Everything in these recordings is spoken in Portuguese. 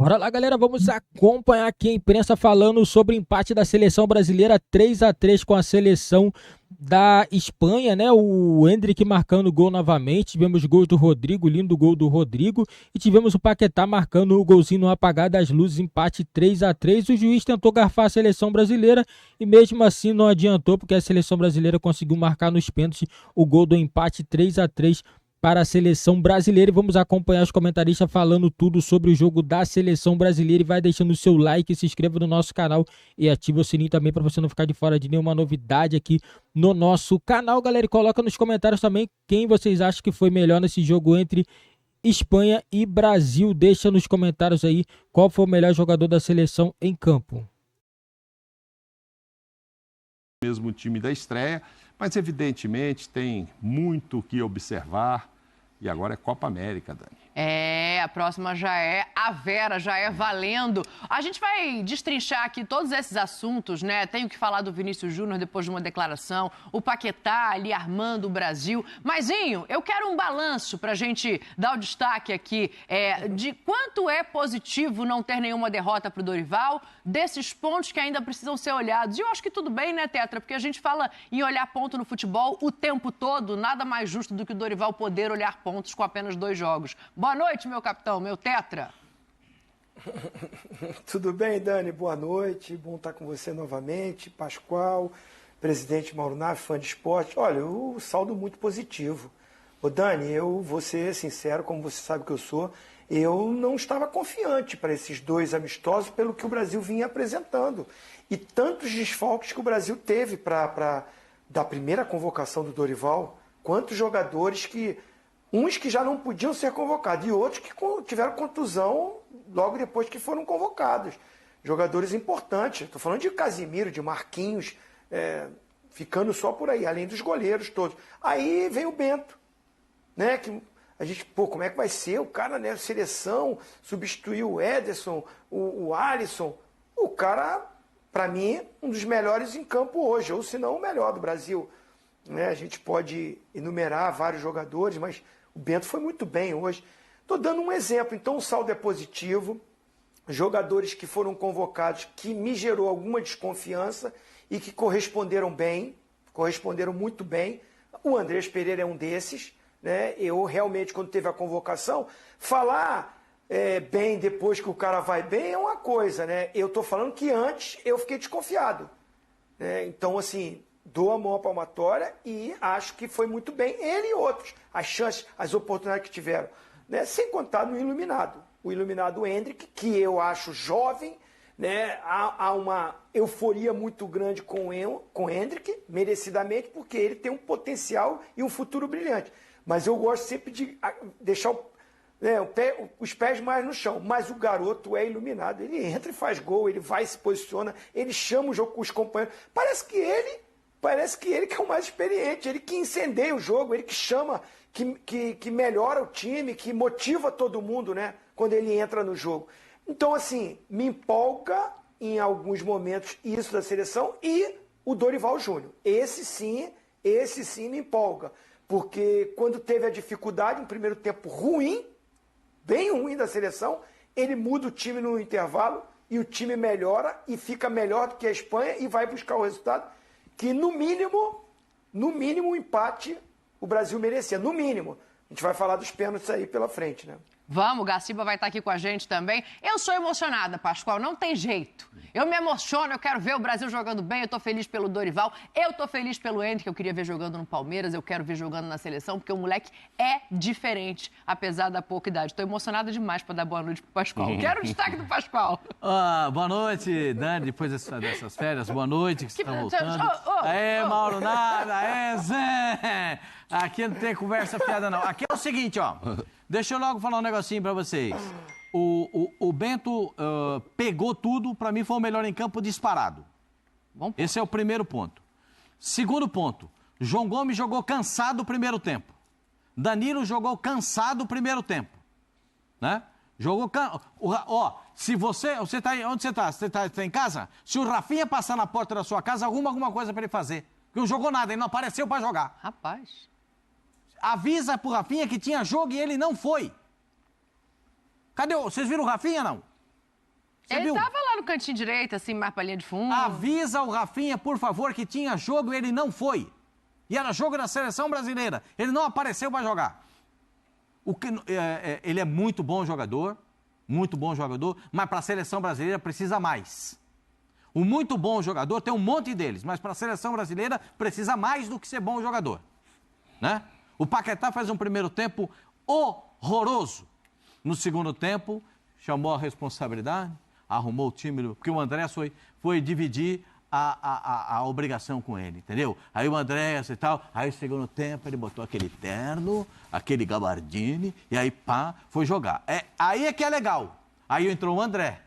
Bora lá, galera, vamos acompanhar aqui a imprensa falando sobre o empate da seleção brasileira 3-3 com a seleção da Espanha, né? O Endrick marcando gol novamente, tivemos gol do Rodrigo, lindo gol do Rodrigo, e tivemos o Paquetá marcando o golzinho no apagar das luzes, empate 3-3. O juiz tentou garfar a seleção brasileira e mesmo assim não adiantou, porque a seleção brasileira conseguiu marcar nos pênaltis o gol do empate 3-3 para a seleção brasileira. E vamos acompanhar os comentaristas falando tudo sobre o jogo da seleção brasileira, e vai deixando o seu like, se inscreva no nosso canal e ative o sininho também para você não ficar de fora de nenhuma novidade aqui no nosso canal, galera. E coloca nos comentários também quem vocês acham que foi melhor nesse jogo entre Espanha e Brasil. Deixa nos comentários aí qual foi o melhor jogador da seleção em campo. Mesmo time da estreia, mas evidentemente tem muito o que observar. E agora é Copa América, Dani. A próxima já é a Vera, já é valendo. A gente vai destrinchar aqui todos esses assuntos, né? Tenho que falar do Vinícius Júnior depois de uma declaração, o Paquetá ali armando o Brasil. Maisinho, eu quero um balanço pra gente dar o destaque aqui de quanto é positivo não ter nenhuma derrota pro Dorival, desses pontos que ainda precisam ser olhados. E eu acho que tudo bem, né, Tetra? Porque a gente fala em olhar ponto no futebol o tempo todo, nada mais justo do que o Dorival poder olhar pontos com apenas 2 jogos. Boa noite, meu capitão, meu Tetra. Tudo bem, Dani? Boa noite. Bom estar com você novamente. Pascoal, presidente Mauro Naves, fã de esporte. Olha, o saldo muito positivo. Ô, Dani, eu vou ser sincero, como você sabe que eu sou, eu não estava confiante para esses 2 amistosos pelo que o Brasil vinha apresentando. E tantos desfalques que o Brasil teve da primeira convocação do Dorival, quantos jogadores que... Uns que já não podiam ser convocados e outros que tiveram contusão logo depois que foram convocados. Jogadores importantes. Estou falando de Casimiro, de Marquinhos, ficando só por aí, além dos goleiros todos. Aí vem o Bento, né? Que a gente, como é que vai ser? O cara, né? Seleção, substituiu o Ederson, o Alisson. O cara, para mim, um dos melhores em campo hoje, ou se não o melhor do Brasil. Né? A gente pode enumerar vários jogadores, mas o Bento foi muito bem hoje. Estou dando um exemplo, então o saldo é positivo. Jogadores que foram convocados que me gerou alguma desconfiança e que corresponderam bem, corresponderam muito bem. O Andrés Pereira é um desses. Né? Eu realmente, quando teve a convocação, falar bem depois que o cara vai bem é uma coisa. Né? Eu estou falando que antes eu fiquei desconfiado. Né? Então, assim... dou a mão à palmatória e acho que foi muito bem, ele e outros, as chances, as oportunidades que tiveram, né? Sem contar no iluminado, o iluminado Endrick, que eu acho jovem, né? Há uma euforia muito grande com o Endrick, merecidamente, porque ele tem um potencial e um futuro brilhante, mas eu gosto sempre de deixar os pés mais no chão, mas o garoto é iluminado, ele entra e faz gol, ele vai e se posiciona, ele chama o jogo com os companheiros, parece que ele que é o mais experiente, ele que incendeia o jogo, ele que chama, que melhora o time, que motiva todo mundo, né, quando ele entra no jogo. Então, assim, me empolga em alguns momentos isso da seleção e o Dorival Júnior. Esse sim me empolga, porque quando teve a dificuldade, um primeiro tempo ruim, bem ruim da seleção, ele muda o time no intervalo e o time melhora e fica melhor do que a Espanha e vai buscar o resultado que no mínimo o empate o Brasil merecia, no mínimo. A gente vai falar dos pênaltis aí pela frente, né? Vamos, o Gaciba vai estar aqui com a gente também. Eu sou emocionada, Pascoal, não tem jeito. Eu me emociono, eu quero ver o Brasil jogando bem, eu tô feliz pelo Dorival, eu tô feliz pelo Endrick, que eu queria ver jogando no Palmeiras, eu quero ver jogando na seleção, porque o moleque é diferente, apesar da pouca idade. Tô emocionada demais para dar boa noite pro Pascoal. Quero o destaque do Pascoal. Boa noite, Dani, depois dessas férias, boa noite, que você tá voltando. Aê, Mauro Nada, aê, Zé! Aqui não tem conversa fiada, não. Aqui é o seguinte, ó. Deixa eu logo falar um negocinho pra vocês. O Bento pegou tudo, pra mim foi o melhor em campo disparado. Bom, esse é o primeiro ponto. Segundo ponto, João Gomes jogou cansado o primeiro tempo. Danilo jogou cansado o primeiro tempo. Né? Jogou se você tá aí, onde você tá? Você tá em casa? Se o Rafinha passar na porta da sua casa, arruma alguma coisa pra ele fazer. Porque não jogou nada, ele não apareceu pra jogar. Rapaz... Avisa pro Rafinha que tinha jogo e ele não foi. Cadê? Vocês viram o Rafinha, não? Ele viu? tava lá no cantinho direito, assim, mais pra linha de fundo. Avisa o Rafinha, por favor, que tinha jogo e ele não foi. E era jogo da seleção brasileira. Ele não apareceu para jogar. Ele é muito bom jogador, mas para a seleção brasileira precisa mais. O muito bom jogador tem um monte deles, mas para a seleção brasileira precisa mais do que ser bom jogador. Né? O Paquetá faz um primeiro tempo horroroso. No segundo tempo, chamou a responsabilidade, arrumou o time, porque o André foi dividir a obrigação com ele, entendeu? Aí o André e tal, aí no segundo tempo ele botou aquele terno, aquele gabardine, e aí pá, foi jogar. Aí é que é legal. Aí entrou o André.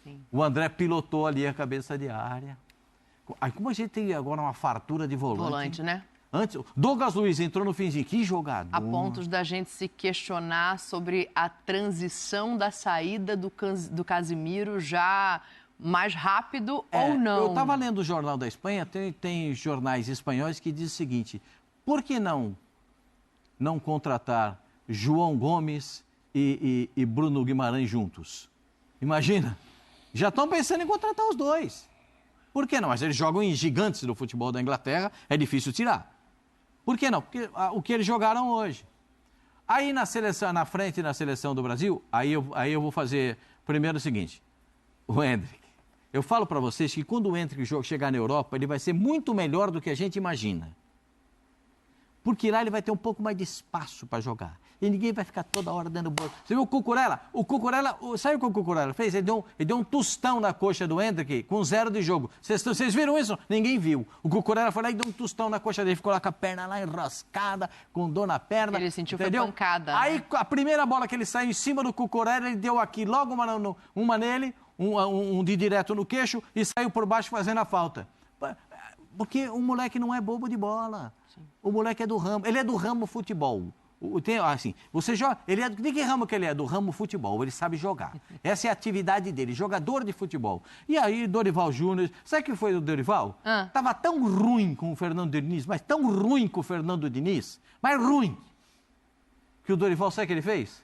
Sim. O André pilotou ali a cabeça de área. Aí como a gente tem agora uma fartura de volante. Volante, né? Antes, Douglas Luiz entrou no finzinho, que jogador. A pontos da gente se questionar sobre a transição da saída do Casemiro já mais rápido ou não. Eu estava lendo o Jornal da Espanha, tem jornais espanhóis que dizem o seguinte, por que não contratar João Gomes e Bruno Guimarães juntos? Imagina, já estão pensando em contratar os dois. Por que não? Mas eles jogam em gigantes do futebol da Inglaterra, é difícil tirar. Por que não? Porque o que eles jogaram hoje. Aí na frente da seleção do Brasil, aí eu vou fazer primeiro o seguinte, o Hendrick. Eu falo para vocês que quando o Hendrick chegar na Europa, ele vai ser muito melhor do que a gente imagina. Porque lá ele vai ter um pouco mais de espaço para jogar. E ninguém vai ficar toda hora dando bola. Você viu o Cucurella? Sabe o que o Cucurella fez? Ele deu um tostão na coxa do Hendrick com 0 de jogo. Vocês viram isso? Ninguém viu. O Cucurella foi lá e deu um tostão na coxa dele. Ficou lá com a perna lá enroscada, com dor na perna. Ele sentiu entendeu? Foi pancada. Aí né? a primeira bola que ele saiu em cima do Cucurella, ele deu aqui logo uma nele, um de direto no queixo e saiu por baixo fazendo a falta. Porque o moleque não é bobo de bola. Sim. O moleque é do ramo. Ele é do ramo futebol. Você joga. De que ramo que ele é? Do ramo futebol. Ele sabe jogar. Essa é a atividade dele, jogador de futebol. E aí, Dorival Júnior. Sabe o que foi do Dorival? Tava tão ruim com o Fernando Diniz, mas tão ruim com o Fernando Diniz, mas ruim. Que o Dorival, sabe o que ele fez?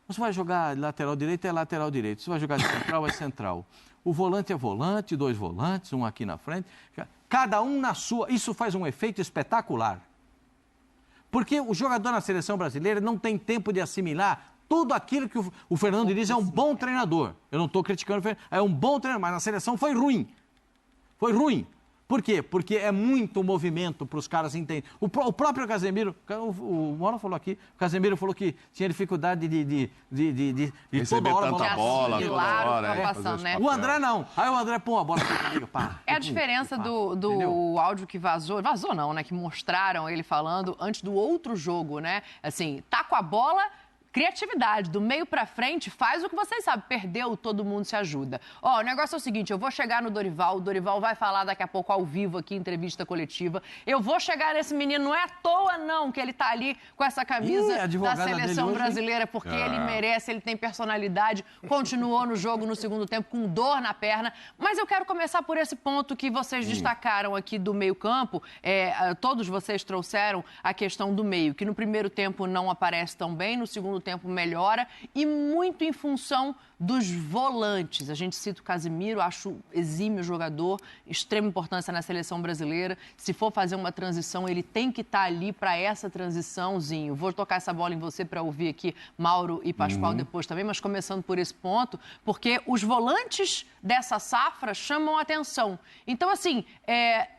Você vai jogar lateral direito, é lateral direito. Você vai jogar central, é central. O volante é volante, 2 volantes, um aqui na frente. Cada um na sua. Isso faz um efeito espetacular. Porque o jogador na seleção brasileira não tem tempo de assimilar tudo aquilo que o Fernando Diniz é um bom treinador. Eu não estou criticando o Fernando, é um bom treinador, mas na seleção foi ruim. Foi ruim. Por quê? Porque é muito movimento para os caras entenderem. O próprio Casemiro, o Mauro falou aqui, o Casemiro falou que tinha dificuldade de receber toda hora, tanta bola, toda hora. Passando, né? O André não. Aí o André, a bola pá. É a diferença do áudio que vazou não, né? Que mostraram ele falando antes do outro jogo, né? Assim, tá com a bola... Criatividade, do meio pra frente, faz o que vocês sabem. Perdeu, todo mundo se ajuda. O negócio é o seguinte, eu vou chegar no Dorival, o Dorival vai falar daqui a pouco ao vivo aqui, entrevista coletiva. Eu vou chegar nesse menino, não é à toa não que ele tá ali com essa camisa da seleção brasileira, porque ele merece, ele tem personalidade, continuou no jogo no segundo tempo com dor na perna. Mas eu quero começar por esse ponto que vocês destacaram aqui do meio campo. Todos vocês trouxeram a questão do meio, que no primeiro tempo não aparece tão bem, no segundo tempo melhora e muito em função dos volantes. A gente cita o Casemiro, acho exímio jogador, extrema importância na seleção brasileira. Se for fazer uma transição, ele tem que estar ali para essa transiçãozinho. Vou tocar essa bola em você para ouvir aqui Mauro e Pascoal depois também, mas começando por esse ponto, porque os volantes dessa safra chamam a atenção. Então, assim,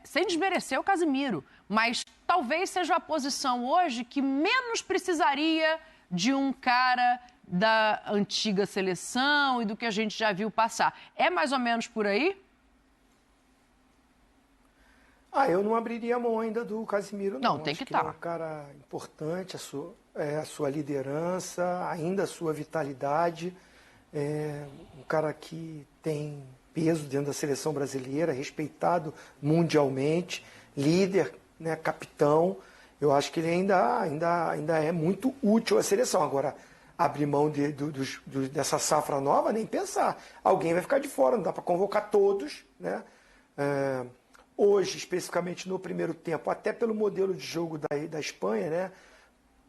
sem desmerecer o Casemiro, mas talvez seja a posição hoje que menos precisaria de um cara da antiga seleção e do que a gente já viu passar. É mais ou menos por aí? Eu não abriria a mão ainda do Casemiro, não. Não, tem que estar. Ele é um cara importante, a sua liderança, ainda a sua vitalidade. Um cara que tem peso dentro da seleção brasileira, respeitado mundialmente, líder, né, capitão. Eu acho que ele ainda é muito útil à seleção. Agora, abrir mão dessa safra nova, nem pensar. Alguém vai ficar de fora, não dá para convocar todos, né? Hoje, especificamente no primeiro tempo, até pelo modelo de jogo da Espanha, né?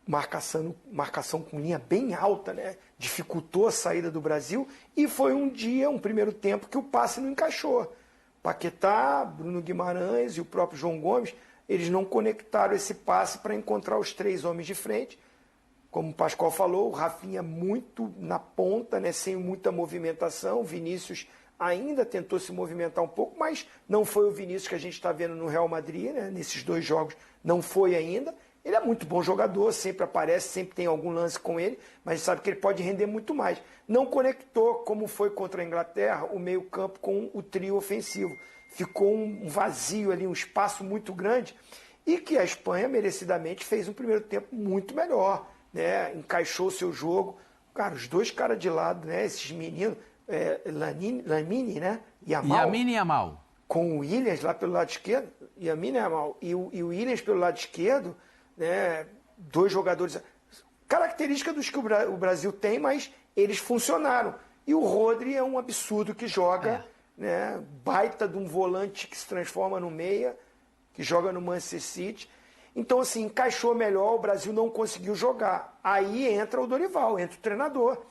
marcação com linha bem alta, né? Dificultou a saída do Brasil e foi um primeiro tempo que o passe não encaixou. Paquetá, Bruno Guimarães e o próprio João Gomes, eles não conectaram esse passe para encontrar os 3 homens de frente. Como o Pascoal falou, o Rafinha muito na ponta, né? Sem muita movimentação. O Vinícius ainda tentou se movimentar um pouco, mas não foi o Vinícius que a gente está vendo no Real Madrid, né? Nesses 2 jogos não foi ainda. Ele é muito bom jogador, sempre aparece, sempre tem algum lance com ele, mas sabe que ele pode render muito mais. Não conectou, como foi contra a Inglaterra, o meio-campo com o trio ofensivo. Ficou um vazio ali, um espaço muito grande, e que a Espanha, merecidamente, fez um primeiro tempo muito melhor, né? Encaixou o seu jogo. Cara, os 2 caras de lado, né? Esses meninos, Lamine, né? Lamine Yamal. Com o Williams lá pelo lado esquerdo, Lamine Yamal e o Williams pelo lado esquerdo, né, 2 jogadores, característica dos que o Brasil tem, mas eles funcionaram. E o Rodri é um absurdo que joga, né, baita de um volante que se transforma no meia, que joga no Manchester City. Então, assim, encaixou melhor, o Brasil não conseguiu jogar. Aí entra o Dorival, entra o treinador,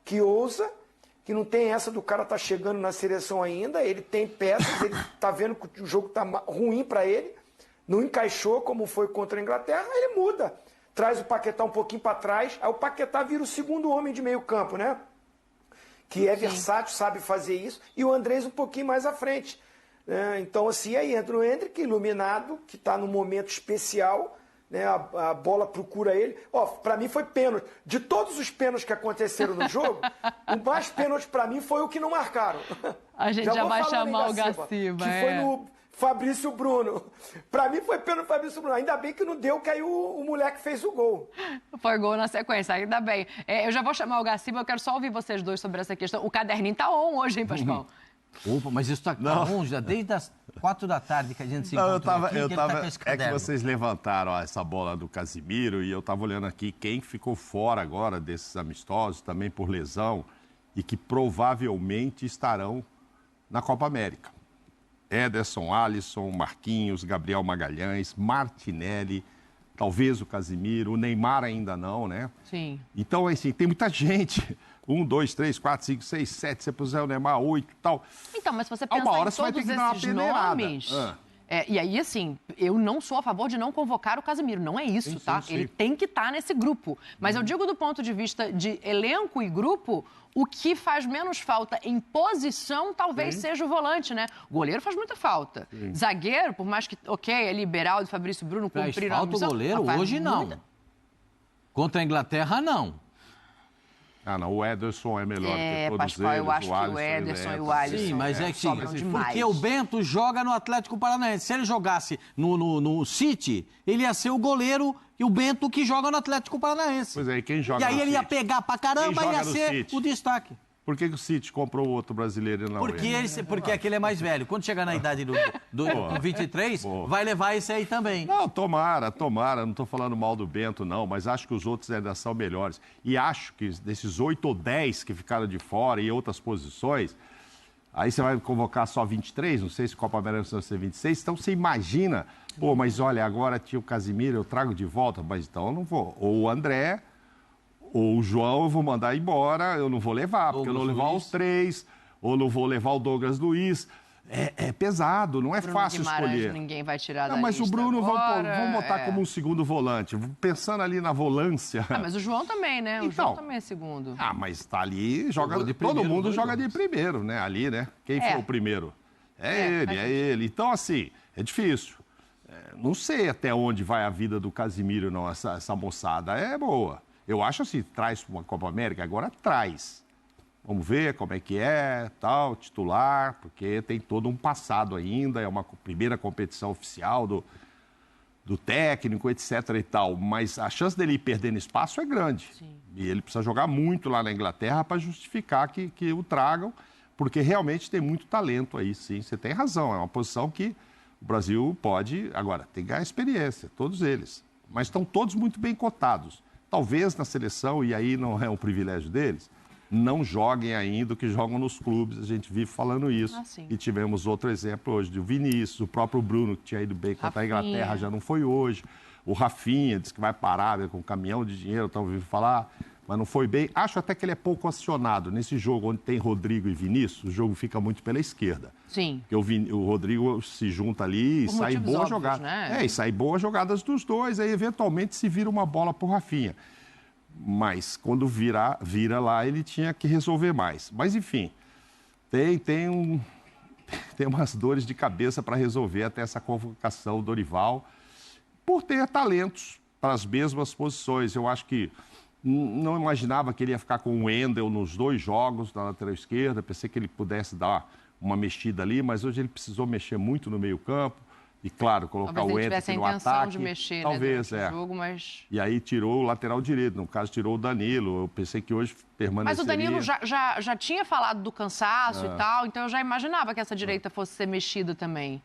que ousa, que não tem essa do cara tá chegando na seleção ainda, ele tem peças, ele tá vendo que o jogo tá ruim para ele, não encaixou como foi contra a Inglaterra, ele muda. Traz o Paquetá um pouquinho para trás, aí o Paquetá vira o segundo homem de meio campo, né? Que é versátil, sabe fazer isso, e o Andrés um pouquinho mais à frente. Então, assim, aí entra o Endrick, iluminado, que está num momento especial, né? A bola procura ele. Ó, para mim foi pênalti. De todos os pênaltis que aconteceram no jogo, o mais pênalti para mim foi o que não marcaram. A gente já vai chamar o Gaciba. Que foi no Fabrício Bruno. Pra mim foi pênalti no Fabrício Bruno. Ainda bem que não deu, que aí o moleque fez o gol. Foi gol na sequência, ainda bem. Eu já vou chamar o Gaciba, eu quero só ouvir vocês 2 sobre essa questão. O caderninho tá on hoje, hein, Pascoal? Opa, mas isso tá longe, desde as 4 da tarde que a gente se encontrou É que vocês levantaram essa bola do Casimiro e eu tava olhando aqui quem ficou fora agora desses amistosos, também por lesão, e que provavelmente estarão na Copa América. Ederson, Alisson, Marquinhos, Gabriel Magalhães, Martinelli, talvez o Casimiro, o Neymar ainda não, né? Sim. Então, assim, tem muita gente. 1, 2, 3, 4, 5, 6, 7, você puser o Neymar, 8 e tal. Então, mas se você pensar em todos esses nomes... e aí, assim, eu não sou a favor de não convocar o Casimiro, não é isso, tá? Ele tem que estar nesse grupo. Mas eu digo do ponto de vista de elenco e grupo, o que faz menos falta em posição talvez seja o volante, né? O goleiro faz muita falta. Zagueiro, por mais que, é liberal de Fabrício Bruno cumpriram a missão. Falta o goleiro? Hoje não. Contra a Inglaterra, não. Não, o Ederson é melhor que todos Pascoal, eles. Eu acho que o Ederson e o Alisson... Sim, mas é que porque o Bento joga no Atlético Paranaense. Se ele jogasse no City, ele ia ser o goleiro e o Bento que joga no Atlético Paranaense. Pois é, e quem joga no City? E aí ele ia pegar pra caramba e ia ser o destaque. Por que o City comprou o outro brasileiro e não Porque aquele é mais velho. Quando chegar na idade do 23, vai levar esse aí também. Não, tomara. Não estou falando mal do Bento, não. Mas acho que os outros ainda são melhores. E acho que desses 8 ou 10 que ficaram de fora e outras posições, aí você vai convocar só 23, não sei se Copa América vai ser 26. Então você imagina, mas olha, agora tinha o Casimiro, eu trago de volta, mas então eu não vou. Ou o André... Ou o João eu vou mandar embora, eu não vou levar, porque eu não vou levar os 3, ou não vou levar o Douglas Luiz. É pesado, não é fácil escolher. Ninguém vai tirar da mas lista o Bruno agora, vamos botar como um segundo volante. Pensando ali na volância. Mas o João também, né? O João também é segundo. Mas tá ali, todo mundo joga de primeiro, né? Ali, né? Quem foi o primeiro? É ele. Então, assim, é difícil. Não sei até onde vai a vida do Casimiro, não. Essa moçada é boa. Eu acho assim, traz uma Copa América, agora traz. Vamos ver como é que é, tal, titular, porque tem todo um passado ainda, é uma primeira competição oficial do técnico, etc. e tal. Mas a chance dele ir perdendo espaço é grande. Sim. E ele precisa jogar muito lá na Inglaterra para justificar que o tragam, porque realmente tem muito talento aí, sim. Você tem razão, é uma posição que o Brasil pode... Agora, tem que ganhar experiência, todos eles. Mas estão todos muito bem cotados. Talvez na seleção, e aí não é um privilégio deles, não joguem ainda o que jogam nos clubes. A gente vive falando isso. E tivemos outro exemplo hoje do Vinícius, o próprio Bruno, que tinha ido bem contra a Inglaterra, já não foi hoje. O Rafinha disse que vai parar com um caminhão de dinheiro, estão ouvindo falar, mas não foi bem. Acho até que ele é pouco acionado. Nesse jogo onde tem Rodrigo e Vinícius, o jogo fica muito pela esquerda. Sim. Porque o Rodrigo se junta ali e sai boa jogada. Né? E sai boas jogadas dos dois, aí eventualmente se vira uma bola pro Rafinha. Mas quando vira lá, ele tinha que resolver mais. Mas enfim, tem umas dores de cabeça para resolver até essa convocação do Dorival, por ter talentos para as mesmas posições. Eu acho que não imaginava que ele ia ficar com o Wendel nos 2 jogos na lateral esquerda. Pensei que ele pudesse dar uma mexida ali, mas hoje ele precisou mexer muito no meio-campo. E, claro, colocar o Wendel no ataque. De mexer, talvez, né, jogo, mas... E aí tirou o lateral direito, no caso tirou o Danilo. Eu pensei que hoje permaneceria... Mas o Danilo já tinha falado do cansaço e tal, então eu já imaginava que essa direita fosse ser mexida também.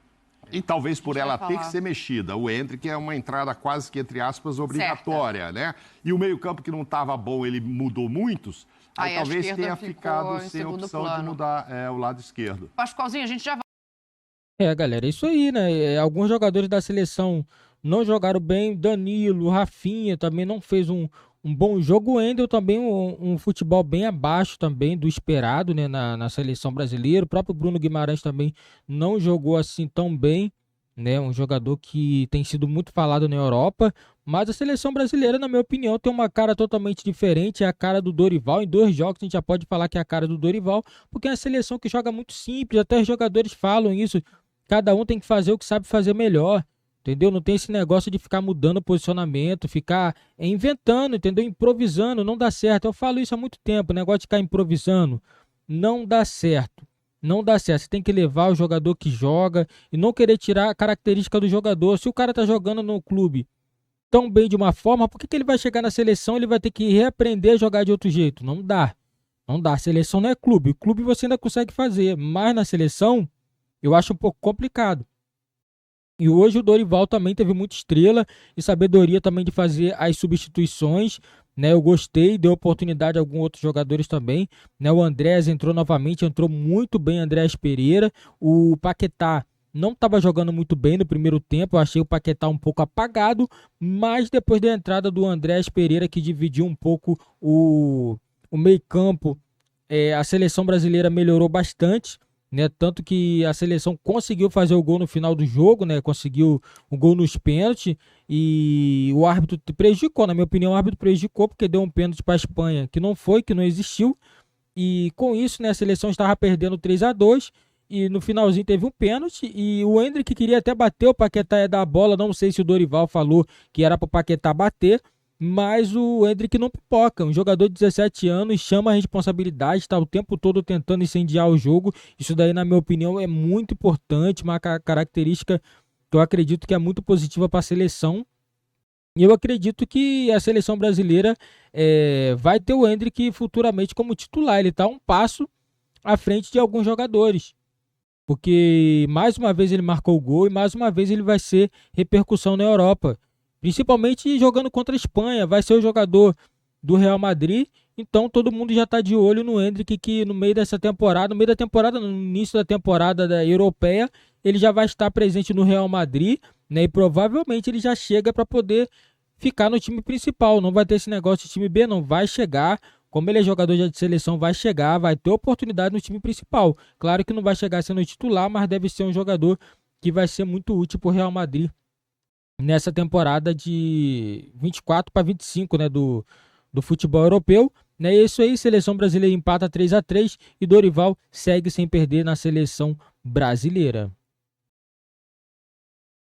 E talvez por ela ter que ser mexida. O Endrick é uma entrada quase que, entre aspas, obrigatória, né? E o meio-campo que não estava bom, ele mudou muitos. Aí talvez tenha ficado sem opção de mudar o lado esquerdo. Pascoalzinho, a gente já vai. Galera, é isso aí, né? Alguns jogadores da seleção não jogaram bem. Danilo, Rafinha também não fez um bom jogo. O Wendel também um futebol bem abaixo também do esperado, né, na seleção brasileira. O próprio Bruno Guimarães também não jogou assim tão bem, né? Um jogador que tem sido muito falado na Europa. Mas a seleção brasileira, na minha opinião, tem uma cara totalmente diferente. É a cara do Dorival. Em 2 jogos a gente já pode falar que é a cara do Dorival, porque é uma seleção que joga muito simples. Até os jogadores falam isso. Cada um tem que fazer o que sabe fazer melhor. Entendeu? Não tem esse negócio de ficar mudando o posicionamento, ficar inventando, entendeu? Improvisando, não dá certo. Eu falo isso há muito tempo, o negócio de ficar improvisando não dá certo. Não dá certo. Você tem que levar o jogador que joga e não querer tirar a característica do jogador. Se o cara tá jogando no clube tão bem de uma forma, por que ele vai chegar na seleção e ele vai ter que reaprender a jogar de outro jeito? Não dá. Não dá. A seleção não é clube. O clube você ainda consegue fazer, mas na seleção eu acho um pouco complicado. E hoje o Dorival também teve muita estrela e sabedoria também de fazer as substituições, né? Eu gostei, deu oportunidade a alguns outros jogadores também, né? O Andrés entrou novamente, entrou muito bem, Andrés Pereira. O Paquetá não estava jogando muito bem no primeiro tempo, eu achei o Paquetá um pouco apagado, mas depois da entrada do Andrés Pereira, que dividiu um pouco o meio-campo, a seleção brasileira melhorou bastante. Né, tanto que a seleção conseguiu fazer o gol no final do jogo, né, conseguiu o gol nos pênaltis e o árbitro prejudicou, na minha opinião o árbitro prejudicou porque deu um pênalti para a Espanha que não existiu, e com isso, né, a seleção estava perdendo 3-2 e no finalzinho teve um pênalti e o Endrick queria até bater, o Paquetá ia dar a bola, não sei se o Dorival falou que era para o Paquetá bater, mas o Endrick não pipoca, um jogador de 17 anos, chama a responsabilidade, está o tempo todo tentando incendiar o jogo. Isso daí, na minha opinião, é muito importante, uma característica que eu acredito que é muito positiva para a seleção. E eu acredito que a seleção brasileira vai ter o Endrick futuramente como titular. Ele está um passo à frente de alguns jogadores, porque mais uma vez ele marcou o gol e mais uma vez ele vai ser repercussão na Europa. Principalmente jogando contra a Espanha, vai ser o jogador do Real Madrid, então todo mundo já está de olho no Endrick, que no meio da temporada, no início da temporada europeia, ele já vai estar presente no Real Madrid, né, e provavelmente ele já chega para poder ficar no time principal, não vai ter esse negócio de time B, não vai chegar, como ele é jogador já de seleção, vai chegar, vai ter oportunidade no time principal. Claro que não vai chegar sendo titular, mas deve ser um jogador que vai ser muito útil para o Real Madrid nessa temporada de 24 para 25, né, do futebol europeu. Né, é isso aí, seleção brasileira empata 3-3 e Dorival segue sem perder na seleção brasileira.